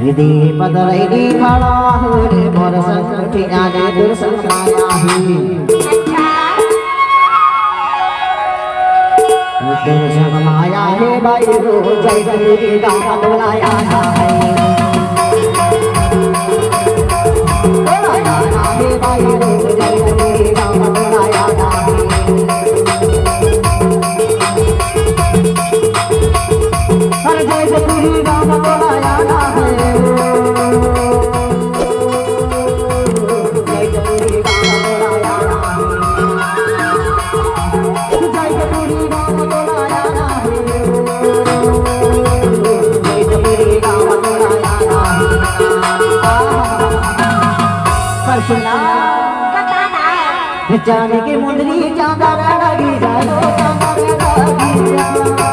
यदि पदरैली खड़ा रे मोर संकटी आने दर्शन आया ही दर्शन आया है भाई रो जय गुरु दाम बुलाया है भाई रो जय गुरु दाम बुलाया है हर जय गुरु दाम बुलाया है जाने की मुंदरी चांदा लगी जाओ चांदा लगी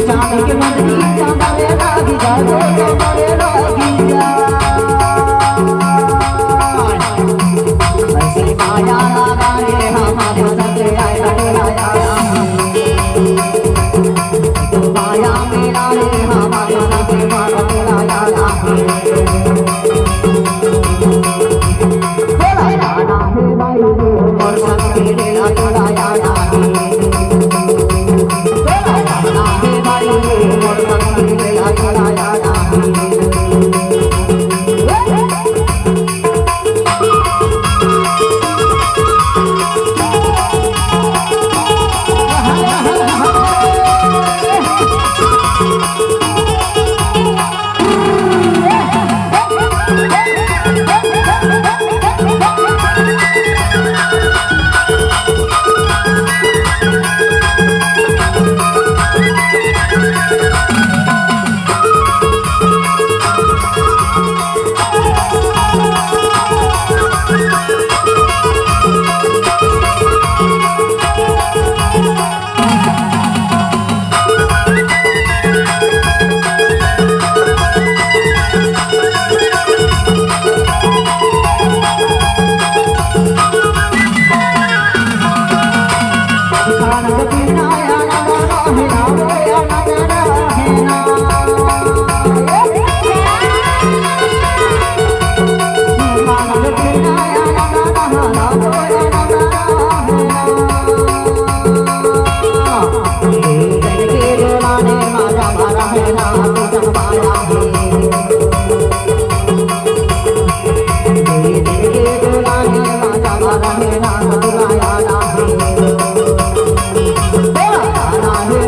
जाने की मुंदरी चांदा लगी जाओ चांदा लगी ऐसे माया लगा रे हमारे सच्चे आया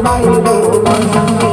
भाई